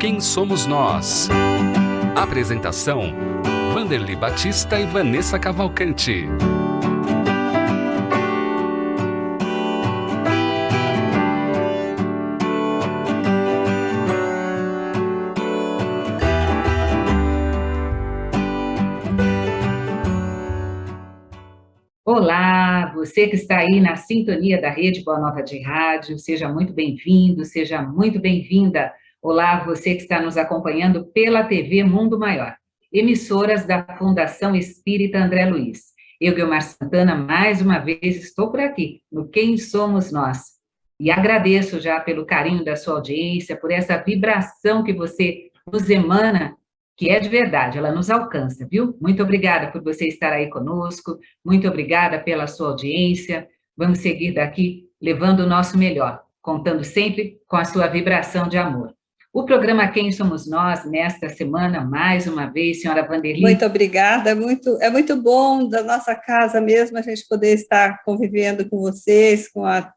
Quem Somos Nós? Apresentação: Vanderly Batista e Vanessa Cavalcante. Olá, você que está aí na sintonia da Rede Boa Nova de Rádio, seja muito bem-vindo, seja muito bem-vinda. Olá, você que está nos acompanhando pela TV Mundo Maior, emissoras da Fundação Espírita André Luiz. Eu, Guilmar Santana, mais uma vez estou por aqui, no Quem Somos Nós. E agradeço já pelo carinho da sua audiência, por essa vibração que você nos emana, que é de verdade, ela nos alcança, viu? Muito obrigada por você estar aí conosco, muito obrigada pela sua audiência. Vamos seguir daqui levando o nosso melhor, contando sempre com a sua vibração de amor. O programa Quem Somos Nós, nesta semana, mais uma vez, senhora Vanderly. Muito obrigada, é muito bom da nossa casa mesmo a gente poder estar convivendo com vocês, com a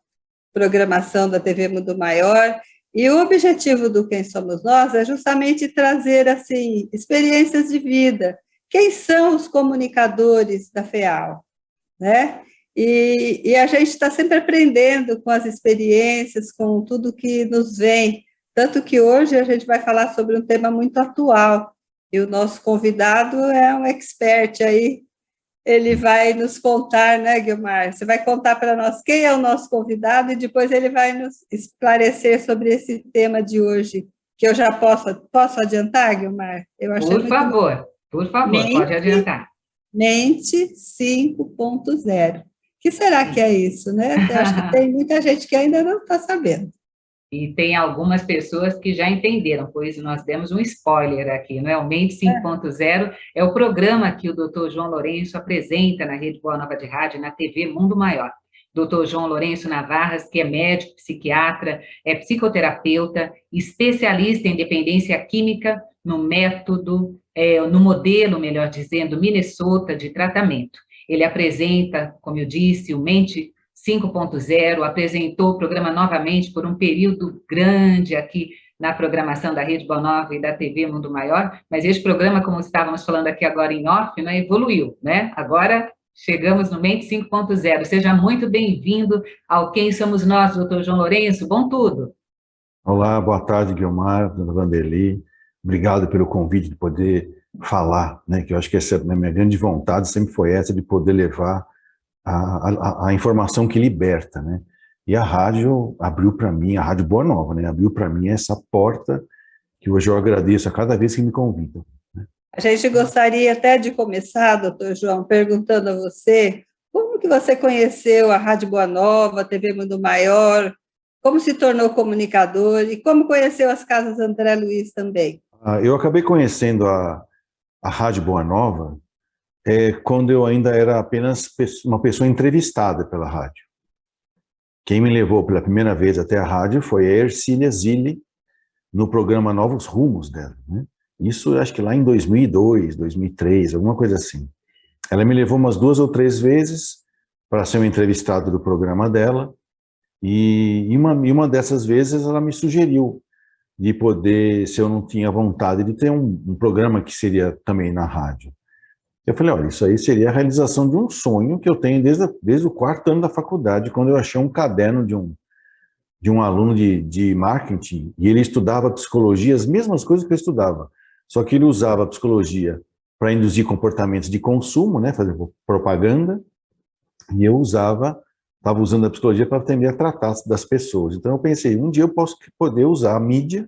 programação da TV Mundo Maior. E o objetivo do Quem Somos Nós é justamente trazer, assim, experiências de vida. Quem são os comunicadores da FEAL, né? E a gente está sempre aprendendo com as experiências, com tudo que nos vem. Tanto que hoje a gente vai falar sobre um tema muito atual. E o nosso convidado é um expert aí. Ele vai nos contar, né, Guilmar? Você vai contar para nós quem é o nosso convidado e depois ele vai nos esclarecer sobre esse tema de hoje, que eu já posso adiantar, Guilmar? Por favor, pode adiantar. Mente 5.0. O que será que é isso, né? Eu acho que tem muita gente que ainda não está sabendo. E tem algumas pessoas que já entenderam, pois nós demos um spoiler aqui, não é? O Mente 5.0 é o programa que o Dr. João Lourenço apresenta na Rede Boa Nova de Rádio, na TV Mundo Maior. Dr. João Lourenço Navarras, que é médico, psiquiatra, é psicoterapeuta, especialista em dependência química no método, no modelo, melhor dizendo, Minnesota de tratamento. Ele apresenta, como eu disse, o Mente 5.0, apresentou o programa novamente por um período grande aqui na programação da Rede Boa Nova e da TV Mundo Maior, mas esse programa, como estávamos falando aqui agora em off, né, evoluiu, né? Agora chegamos no Mente 5.0. Seja muito bem-vindo ao Quem Somos Nós, doutor João Lourenço, bom tudo. Olá, boa tarde, Guilmar, dona Vanderly. Obrigado pelo convite de poder falar, né, que eu acho que essa a minha grande vontade sempre foi essa, de poder levar a informação que liberta, né? E a rádio abriu para mim, a Rádio Boa Nova, né? Abriu para mim essa porta que hoje eu agradeço a cada vez que me convidam, né? A gente gostaria até de começar, doutor João, perguntando a você como que você conheceu a Rádio Boa Nova, a TV Mundo Maior, como se tornou comunicador e como conheceu as casas André Luiz também. Eu acabei conhecendo a Rádio Boa Nova quando eu ainda era apenas uma pessoa entrevistada pela rádio. Quem me levou pela primeira vez até a rádio foi a Ercília Zilli, no programa Novos Rumos dela, né? Isso acho que lá em 2002, 2003, alguma coisa assim. Ela me levou umas 2 ou 3 vezes para ser um entrevistado do programa dela, e uma dessas vezes ela me sugeriu de poder, se eu não tinha vontade de ter um programa que seria também na rádio. Eu falei, olha, isso aí seria a realização de um sonho que eu tenho desde o 4º ano da faculdade, quando eu achei um caderno de um aluno de marketing, e ele estudava psicologia, as mesmas coisas que eu estudava, só que ele usava a psicologia para induzir comportamentos de consumo, né, fazer propaganda, e eu estava usando a psicologia para atender a tratar das pessoas. Então eu pensei, um dia eu posso poder usar a mídia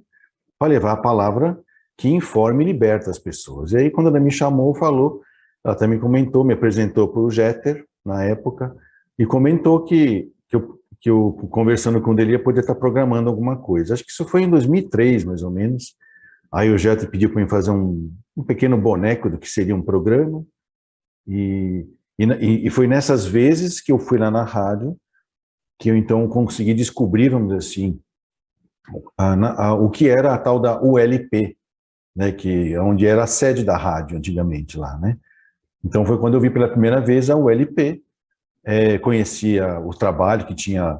para levar a palavra que informa e liberta as pessoas. E aí quando ela me chamou, falou, ela também comentou, me apresentou para o Jeter, na época, e comentou que eu, conversando com ele, podia estar programando alguma coisa. Acho que isso foi em 2003, mais ou menos. Aí o Jeter pediu para mim fazer um pequeno boneco do que seria um programa, e foi nessas vezes que eu fui lá na rádio, que eu então consegui descobrir, vamos dizer assim, o que era a tal da ULP, né, onde era a sede da rádio antigamente lá, né? Então foi quando eu vi pela primeira vez a ULP, conhecia o trabalho que tinha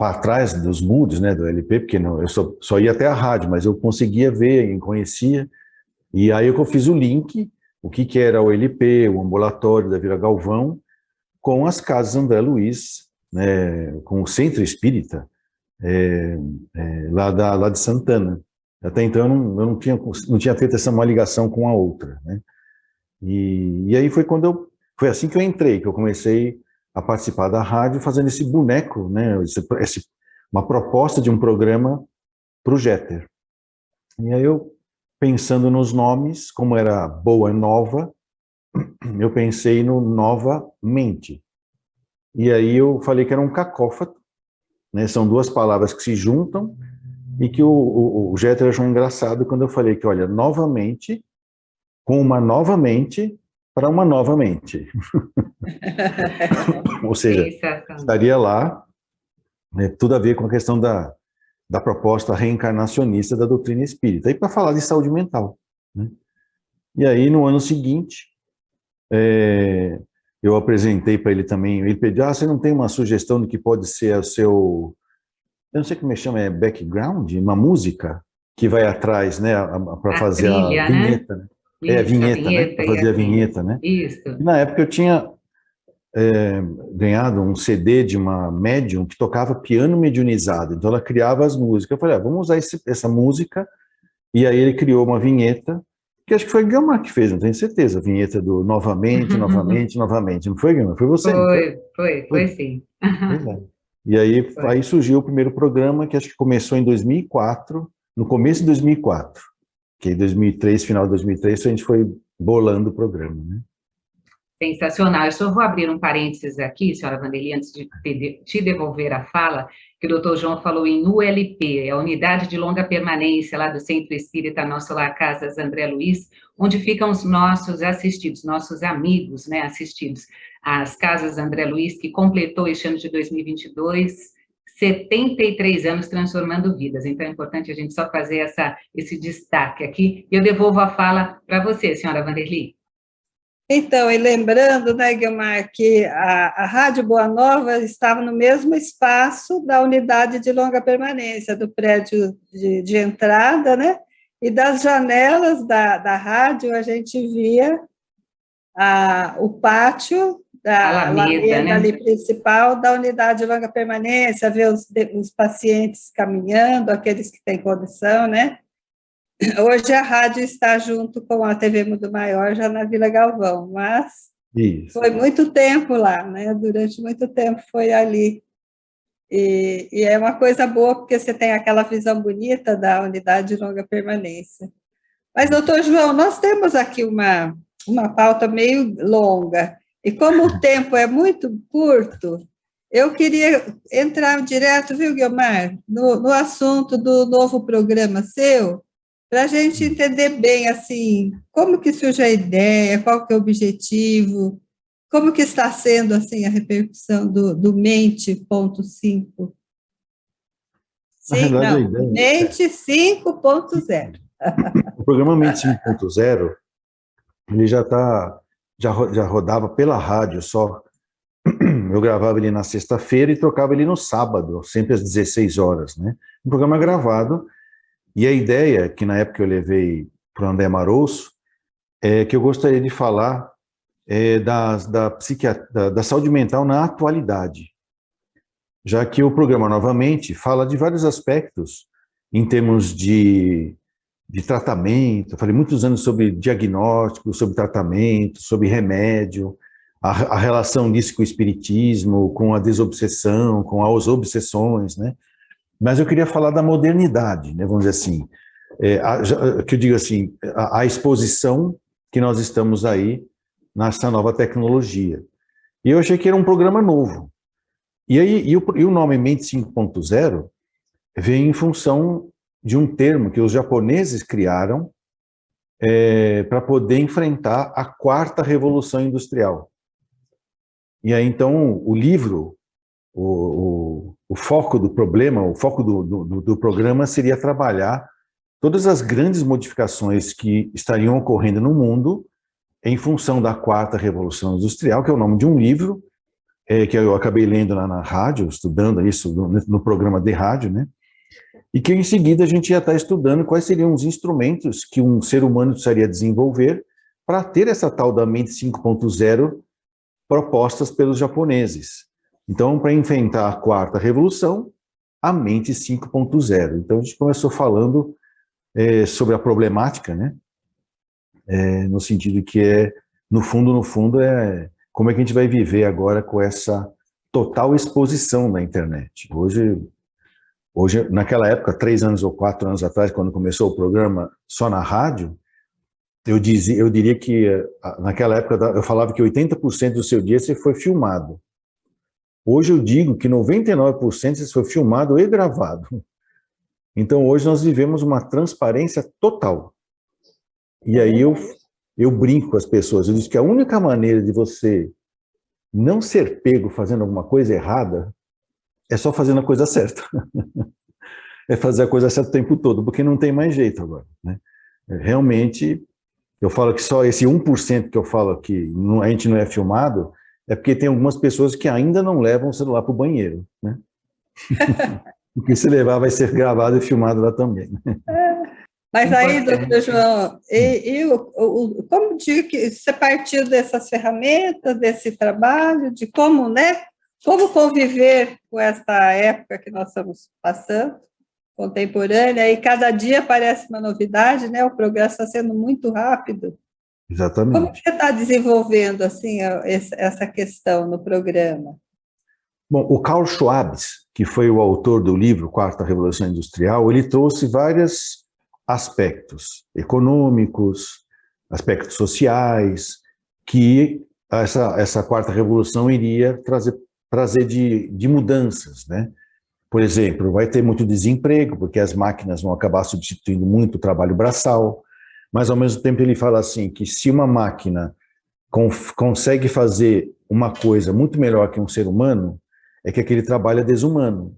para trás dos moods, né, do LP, porque não, eu só ia até a rádio, mas eu conseguia ver, conhecia, e aí eu fiz o link, o que era o LP, o ambulatório da Vila Galvão, com as casas André Luiz, né, com o Centro Espírita, lá de Santana. Até então eu não tinha feito uma ligação com a outra, né? E aí foi assim que eu entrei, que eu comecei a participar da rádio fazendo esse boneco, né? Uma proposta de um programa para o Jeter. E aí eu, pensando nos nomes, como era Boa Nova, eu pensei no Novamente. E aí eu falei que era um cacófato, né? São duas palavras que se juntam, e que o Jeter achou engraçado quando eu falei que, olha, novamente, com uma novamente, para uma novamente. Ou seja, estaria lá, né, tudo a ver com a questão da proposta reencarnacionista da doutrina espírita, e para falar de saúde mental, né? E aí, no ano seguinte, eu apresentei para ele também, ele pediu, você não tem uma sugestão do que pode ser o seu, eu não sei como chama, background, uma música que vai atrás, né, para fazer trilha, a vinheta, né? Isso, a vinheta, né? Para fazer a vinheta, né? Isso. E na época eu tinha ganhado um CD de uma médium que tocava piano mediunizado, então ela criava as músicas. Eu falei, vamos usar essa música, e aí ele criou uma vinheta, que acho que foi o Guilmar que fez, não tenho certeza, a vinheta do Novamente, Novamente, Novamente. Não foi, Guilmar? Foi você? Foi sim. Pois é. E aí surgiu o primeiro programa, que acho que começou em 2004, no começo de 2004, que em 2003, final de 2003, a gente foi bolando o programa, né? Sensacional. Eu só vou abrir um parênteses aqui, senhora Vanderly, antes de te devolver a fala, que o doutor João falou em ULP, a Unidade de Longa Permanência, lá do Centro Espírita Nosso Lar Casas André Luiz, onde ficam os nossos assistidos, nossos amigos, né, assistidos. As Casas André Luiz, que completou este ano de 2022, 73 anos transformando vidas. Então, é importante a gente só fazer esse destaque aqui. E eu devolvo a fala para você, senhora Vanderly. Então, e lembrando, né, Guilmar, que a Rádio Boa Nova estava no mesmo espaço da unidade de longa permanência, do prédio de entrada, né? E das janelas da rádio a gente via o pátio da Alameda, né? Ali principal da unidade de longa permanência, ver os pacientes caminhando, aqueles que têm condição, né? Hoje a rádio está junto com a TV Mundo Maior, já na Vila Galvão, mas foi muito tempo lá, né? Durante muito tempo foi ali. E é uma coisa boa, porque você tem aquela visão bonita da unidade de longa permanência. Mas, doutor João, nós temos aqui uma pauta meio longa, e como o tempo é muito curto, eu queria entrar direto, viu, Guilmar, no assunto do novo programa seu, para a gente entender bem, assim, como que surge a ideia, qual que é o objetivo, como que está sendo, assim, a repercussão do Mente.5. Sim, não, Mente 5.0. O programa Mente 5.0, ele já rodava pela rádio só. Eu gravava ele na sexta-feira e trocava ele no sábado, sempre às 16 horas, né? Um programa gravado. E a ideia, que na época eu levei para o André Marouço, é que eu gostaria de falar da saúde mental na atualidade, já que o programa, novamente, fala de vários aspectos em termos de tratamento. Eu falei muitos anos sobre diagnóstico, sobre tratamento, sobre remédio, a relação disso com o espiritismo, com a desobsessão, com as obsessões, né? Mas eu queria falar da modernidade, né, vamos dizer assim, que eu digo assim, a exposição que nós estamos aí nessa nova tecnologia. E eu achei que era um programa novo. E o nome Mente 5.0 vem em função de um termo que os japoneses criaram para poder enfrentar a quarta revolução industrial. E aí, então, o livro, o foco do problema, o foco do programa seria trabalhar todas as grandes modificações que estariam ocorrendo no mundo em função da quarta revolução industrial, que é o nome de um livro, que eu acabei lendo lá na rádio, estudando isso no programa de rádio, né? E que em seguida a gente ia estar estudando quais seriam os instrumentos que um ser humano precisaria desenvolver para ter essa tal da mente 5.0 propostas pelos japoneses. Então, para enfrentar a quarta revolução, a mente 5.0. Então, a gente começou falando sobre a problemática, né? No sentido que no fundo, como é que a gente vai viver agora com essa total exposição na internet. Hoje, naquela época, 3 anos ou 4 anos atrás, quando começou o programa só na rádio, eu diria que naquela época eu falava que 80% do seu dia você foi filmado. Hoje eu digo que 99% você foi filmado e gravado. Então hoje nós vivemos uma transparência total. E aí eu brinco com as pessoas, eu digo que a única maneira de você não ser pego fazendo alguma coisa errada é só fazendo a coisa certa. É fazer a coisa certa o tempo todo, porque não tem mais jeito agora, né? Realmente, eu falo que só esse 1% que eu falo que a gente não é filmado, é porque tem algumas pessoas que ainda não levam o celular para o banheiro, né? Porque se levar vai ser gravado e filmado lá também. Mas aí, doutor João, como que você partiu dessas ferramentas, desse trabalho, de como, né, como conviver com essa época que nós estamos passando, contemporânea, e cada dia aparece uma novidade, né? O progresso está sendo muito rápido. Exatamente. Como você está desenvolvendo assim essa questão no programa? Bom, o Carl Schwab, que foi o autor do livro Quarta Revolução Industrial, ele trouxe vários aspectos econômicos, aspectos sociais, que essa quarta revolução iria trazer de mudanças, né? Por exemplo, vai ter muito desemprego, porque as máquinas vão acabar substituindo muito o trabalho braçal, mas ao mesmo tempo ele fala assim, que se uma máquina consegue fazer uma coisa muito melhor que um ser humano, é que aquele trabalho é desumano.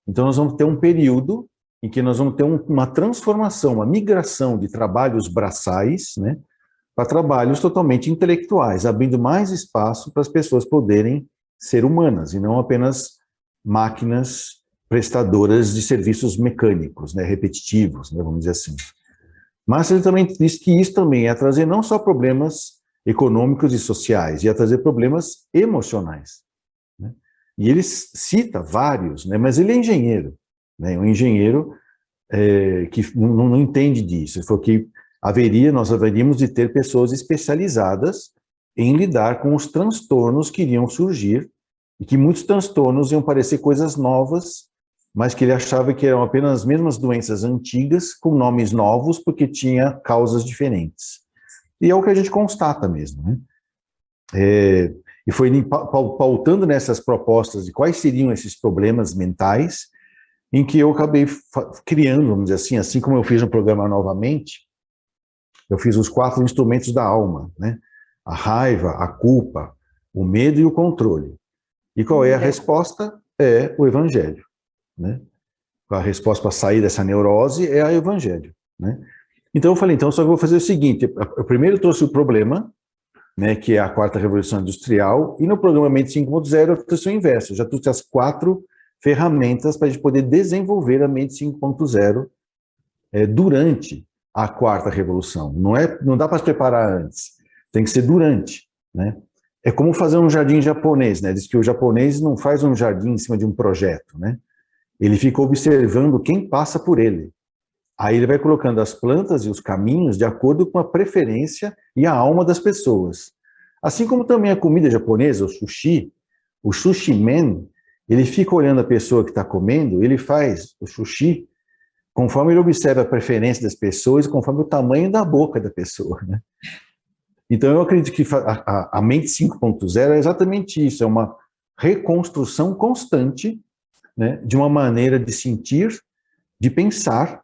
Então nós vamos ter um período em que nós vamos ter uma transformação, uma migração de trabalhos braçais, né, para trabalhos totalmente intelectuais, abrindo mais espaço para as pessoas poderem ser humanas, e não apenas máquinas prestadoras de serviços mecânicos, né, repetitivos, né, vamos dizer assim. Mas ele também diz que isso também ia trazer não só problemas econômicos e sociais, ia trazer problemas emocionais, né? E ele cita vários, né, mas ele é engenheiro, né, um engenheiro que não entende disso. Ele falou que nós haveríamos de ter pessoas especializadas em lidar com os transtornos que iriam surgir, e que muitos transtornos iam parecer coisas novas, mas que ele achava que eram apenas as mesmas doenças antigas, com nomes novos, porque tinha causas diferentes. E é o que a gente constata mesmo, né? E foi pautando nessas propostas de quais seriam esses problemas mentais, em que eu acabei criando, vamos dizer assim como eu fiz no programa Novamente, eu fiz os 4 instrumentos da alma, né? A raiva, a culpa, o medo e o controle. E qual é a resposta? É o Evangelho, né? A resposta para sair dessa neurose é o Evangelho, né? Então eu falei, só que eu vou fazer o seguinte, eu primeiro trouxe o problema, né, que é a quarta revolução industrial, e no programa Mente 5.0 eu trouxe o inverso, eu já trouxe as 4 ferramentas para a gente poder desenvolver a Mente 5.0 durante a quarta revolução. Não dá para se preparar antes, tem que ser durante, né? É como fazer um jardim japonês, né? Diz que o japonês não faz um jardim em cima de um projeto, né? Ele fica observando quem passa por ele. Aí ele vai colocando as plantas e os caminhos de acordo com a preferência e a alma das pessoas. Assim como também a comida japonesa, o sushi man, ele fica olhando a pessoa que está comendo, ele faz o sushi conforme ele observa a preferência das pessoas, conforme o tamanho da boca da pessoa, né? Então eu acredito que a Mente 5.0 é exatamente isso, é uma reconstrução constante, né, de uma maneira de sentir, de pensar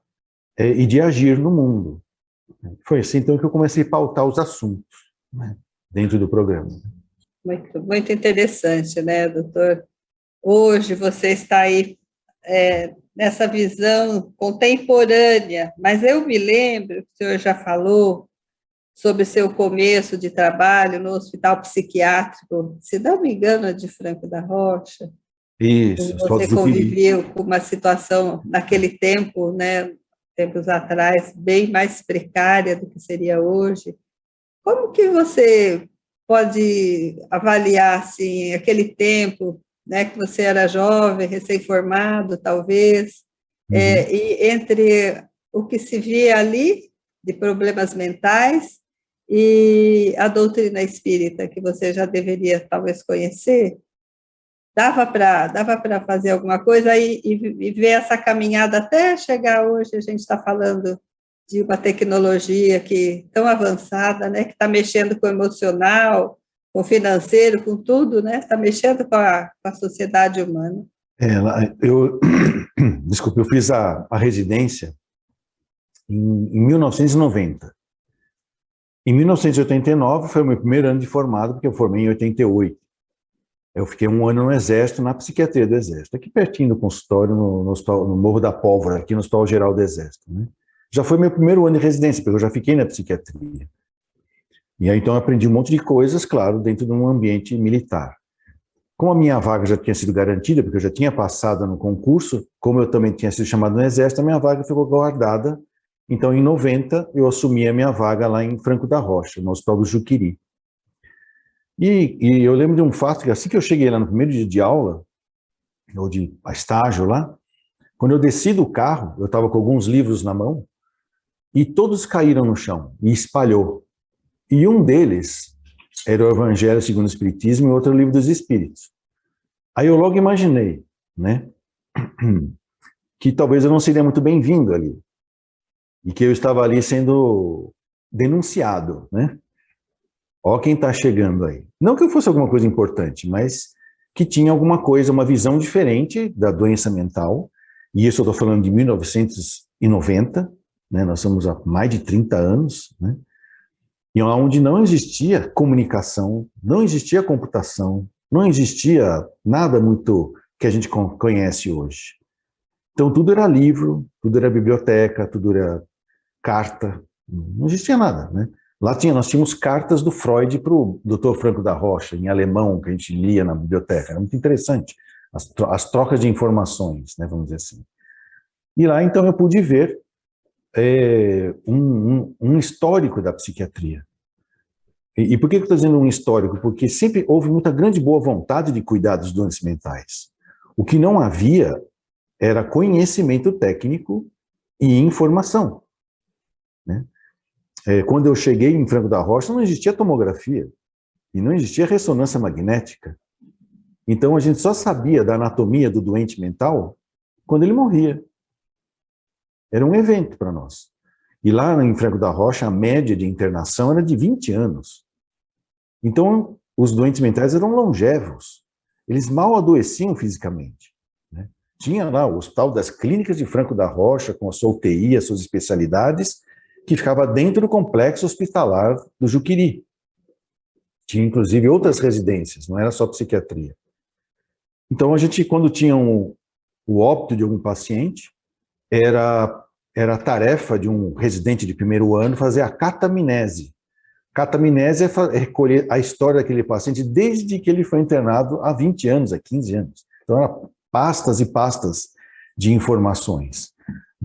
e de agir no mundo. Foi assim então que eu comecei a pautar os assuntos, né, dentro do programa. Muito, muito interessante, né, doutor? Hoje você está aí nessa visão contemporânea, mas eu me lembro, que o senhor já falou, sobre seu começo de trabalho no hospital psiquiátrico, se não me engano, é de Franco da Rocha. Isso, Você conviveu com uma situação, naquele tempo, né, tempos atrás, bem mais precária do que seria hoje. Como que você pode avaliar, assim, aquele tempo, né, que você era jovem, recém-formado, talvez, e entre o que se via ali, de problemas mentais, e a doutrina espírita, que você já deveria, talvez, conhecer? Dava para fazer alguma coisa e ver essa caminhada até chegar hoje, a gente está falando de uma tecnologia que tão avançada, né, que está mexendo com o emocional, com o financeiro, com tudo, né, está mexendo com a sociedade humana. Desculpe, eu fiz a residência em 1990. Em 1989 foi o meu primeiro ano de formado, porque eu formei em 88. Eu fiquei um ano no Exército, na psiquiatria do Exército, aqui pertinho do consultório, no Morro da Pólvora, aqui no Hospital Geral do Exército, né? Já foi meu primeiro ano de residência, porque eu já fiquei na psiquiatria. E aí, então, eu aprendi um monte de coisas, claro, dentro de um ambiente militar. Como a minha vaga já tinha sido garantida, porque eu já tinha passado no concurso, como eu também tinha sido chamado no Exército, a minha vaga ficou guardada. Então, em 90, eu assumi a minha vaga lá em Franco da Rocha, no Hospital do Juqueri. E eu lembro de um fato, que assim que eu cheguei lá no primeiro dia de aula, ou de estágio lá, quando eu desci do carro, eu estava com alguns livros na mão, e todos caíram no chão, e espalhou. E um deles era o Evangelho segundo o Espiritismo e outro o Livro dos Espíritos. Aí eu logo imaginei, né, que talvez eu não seria muito bem-vindo ali, e que eu estava ali sendo denunciado, né? Ó quem está chegando aí. Não que eu fosse alguma coisa importante, mas que tinha alguma coisa, uma visão diferente da doença mental, e isso eu estou falando de 1990, né? Nós estamos há mais de 30 anos, né? E onde não existia comunicação, não existia computação, não existia nada muito que a gente conhece hoje. Então tudo era livro, tudo era biblioteca, tudo era carta, não existia nada, né? Lá nós tínhamos cartas do Freud para o Dr. Franco da Rocha, em alemão, que a gente lia na biblioteca. Era muito interessante, as trocas de informações, né, vamos dizer assim. E lá, então, eu pude ver um histórico da psiquiatria. E por que eu estou dizendo um histórico? Porque sempre houve muita grande boa vontade de cuidar dos doentes mentais. O que não havia era conhecimento técnico e informação, né? Quando eu cheguei em Franco da Rocha, não existia tomografia e não existia ressonância magnética. Então, a gente só sabia da anatomia do doente mental quando ele morria. Era um evento para nós. E lá em Franco da Rocha, a média de internação era de 20 anos. Então, os doentes mentais eram longevos. Eles mal adoeciam fisicamente, né? Tinha lá o Hospital das Clínicas de Franco da Rocha, com a sua UTI, as suas especialidades, que ficava dentro do complexo hospitalar do Juqueri. Tinha, inclusive, outras residências, não era só psiquiatria. Então, a gente, quando tinha o óbito de algum paciente, era tarefa de um residente de primeiro ano fazer a catamnese. Catamnese é recolher a história daquele paciente desde que ele foi internado há 20 anos, há 15 anos. Então, eram pastas e pastas de informações.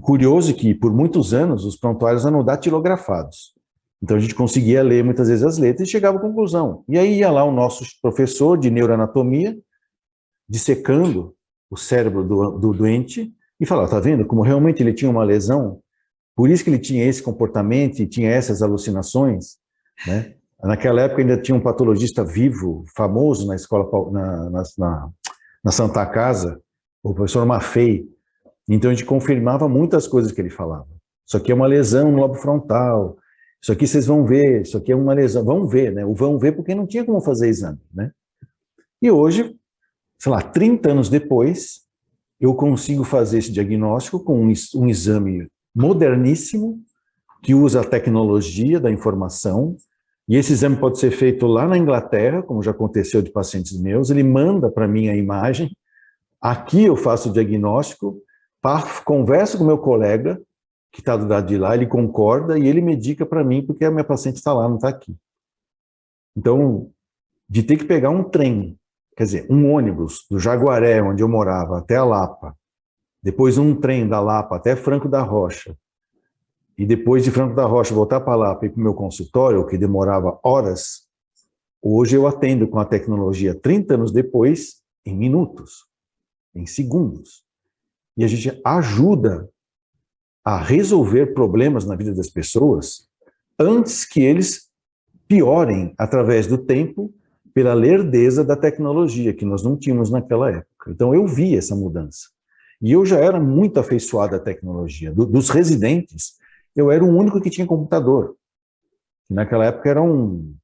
Curioso que, por muitos anos, os prontuários eram datilografados. Então, a gente conseguia ler, muitas vezes, as letras e chegava à conclusão. E aí ia lá o nosso professor de neuroanatomia, dissecando o cérebro do doente, e falava, tá vendo como realmente ele tinha uma lesão? Por isso que ele tinha esse comportamento e tinha essas alucinações, né? Naquela época ainda tinha um patologista vivo, famoso na escola, na Santa Casa, o professor Maffei. Então a gente confirmava muitas coisas que ele falava. Isso aqui é uma lesão no lobo frontal, isso aqui vocês vão ver, isso aqui é uma lesão, vão ver, né? O vão ver porque não tinha como fazer exame, né? E hoje, sei lá, 30 anos depois, eu consigo fazer esse diagnóstico com um exame moderníssimo, que usa a tecnologia da informação, e esse exame pode ser feito lá na Inglaterra, como já aconteceu de pacientes meus, ele manda para mim a imagem, aqui eu faço o diagnóstico, converso com meu colega, que está do lado de lá, ele concorda e ele medica para mim, porque a minha paciente está lá, não está aqui. Então, de ter que pegar um trem, quer dizer, um ônibus do Jaguaré, onde eu morava, até a Lapa, depois um trem da Lapa até Franco da Rocha, e depois de Franco da Rocha voltar para Lapa e para o meu consultório, que demorava horas, hoje eu atendo com a tecnologia 30 anos depois, em minutos, em segundos. E a gente ajuda a resolver problemas na vida das pessoas antes que eles piorem através do tempo pela lerdeza da tecnologia que nós não tínhamos naquela época. Então eu vi essa mudança. E eu já era muito afeiçoado à tecnologia. Dos residentes, eu era o único que tinha computador. Naquela época era um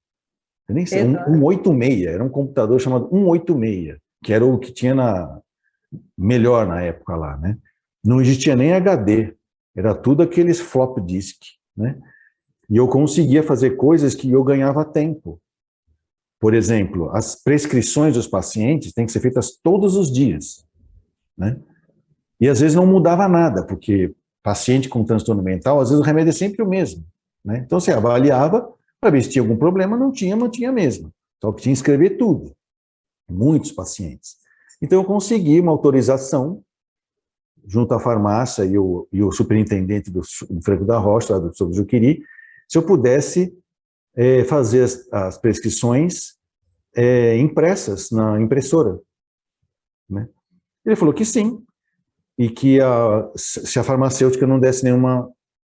186, era um computador chamado 186, que era o que tinha melhor na época lá, né? Não existia nem HD, era tudo aqueles flop disk, né? E eu conseguia fazer coisas que eu ganhava tempo. Por exemplo, as prescrições dos pacientes têm que ser feitas todos os dias, né? E às vezes não mudava nada, porque paciente com transtorno mental, às vezes o remédio é sempre o mesmo, né? Então você avaliava para ver se tinha algum problema, não tinha, mantinha mesmo. Só que tinha que escrever tudo. Muitos pacientes. Então eu consegui uma autorização junto à farmácia e o superintendente do Franco da Rocha, do Dr. Juqueri, se eu pudesse fazer as prescrições impressas na impressora, né? Ele falou que sim, e que se a farmacêutica não desse nenhuma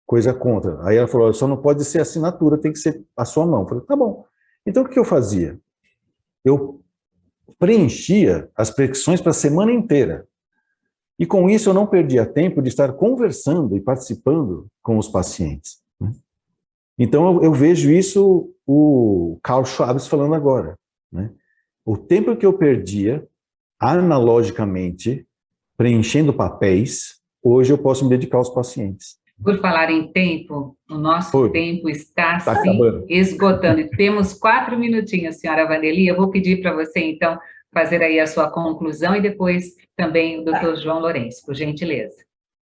coisa contra. Aí ela falou, só não pode ser assinatura, tem que ser a sua mão. Eu falei, tá bom. Então o que eu fazia? Eu preenchia as prescrições para a semana inteira. E com isso eu não perdia tempo de estar conversando e participando com os pacientes, né? Então eu vejo isso o Carl Schwab falando agora, né? O tempo que eu perdia analogicamente preenchendo papéis, hoje eu posso me dedicar aos pacientes. Por falar em tempo, o nosso tempo está se acabando, esgotando. E temos 4 minutinhos, senhora Vanderly. Eu vou pedir para você, então, fazer aí a sua conclusão e depois também o doutor João Lourenço, por gentileza.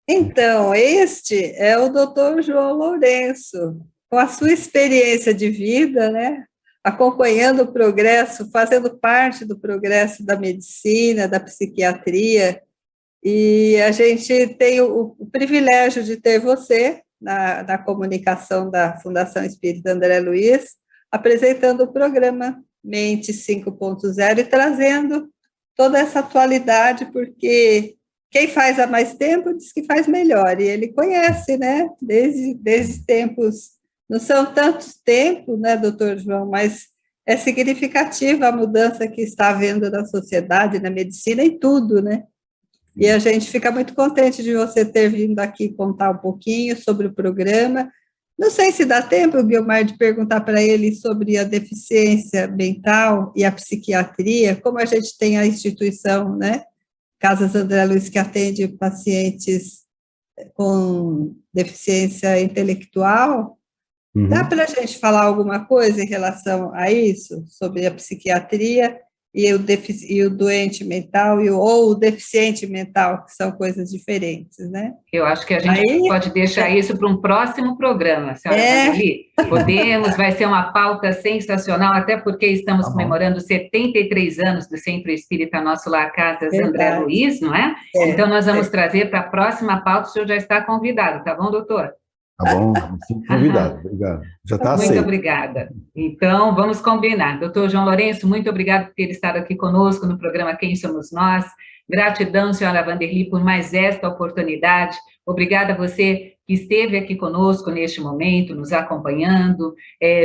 Então, este é o doutor João Lourenço, com a sua experiência de vida, né? Acompanhando o progresso, fazendo parte do progresso da medicina, da psiquiatria. E a gente tem o privilégio de ter você na comunicação da Fundação Espírita André Luiz, apresentando o programa Mente 5.0 e trazendo toda essa atualidade, porque quem faz há mais tempo diz que faz melhor, e ele conhece, né, desde tempos, não são tantos tempos, né, doutor João, mas é significativa a mudança que está havendo na sociedade, na medicina, em tudo, né? E a gente fica muito contente de você ter vindo aqui contar um pouquinho sobre o programa. Não sei se dá tempo, Guilmar, de perguntar para ele sobre a deficiência mental e a psiquiatria, como a gente tem a instituição, né, Casas André Luiz, que atende pacientes com deficiência intelectual. Uhum. Dá para a gente falar alguma coisa em relação a isso, sobre a psiquiatria e o doente mental ou o deficiente mental, que são coisas diferentes, né? Eu acho que a gente pode deixar isso para um próximo programa, senhora Vanderly. Podemos, vai ser uma pauta sensacional, até porque estamos comemorando 73 anos do Centro Espírita Nosso Lar Casas André Luiz, não é? Então, nós vamos trazer para a próxima pauta, o senhor já está convidado, tá bom, doutor? Tá bom, sim, convidado, obrigado. Já está aceito. Muito obrigada. Então, vamos combinar. Doutor João Lourenço, muito obrigado por ter estado aqui conosco no programa Quem Somos Nós. Gratidão, senhora Vanderly, por mais esta oportunidade. Obrigada a você que esteve aqui conosco neste momento, nos acompanhando,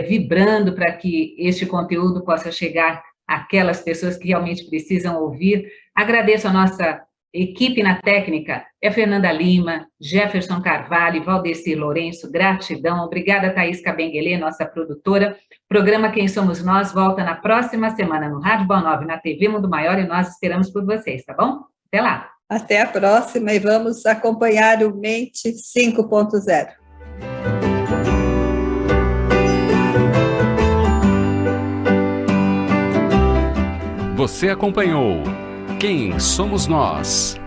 vibrando para que este conteúdo possa chegar àquelas pessoas que realmente precisam ouvir. Agradeço a nossa equipe na técnica, Fernanda Lima, Jefferson Carvalho, Valdeci Lourenço, gratidão. Obrigada, Thaís Cabenguelê, nossa produtora. Programa Quem Somos Nós volta na próxima semana no Rádio Boa Nova, na TV Mundo Maior, e nós esperamos por vocês, tá bom? Até lá. Até a próxima e vamos acompanhar o Mente 5.0. Você acompanhou Quem Somos Nós?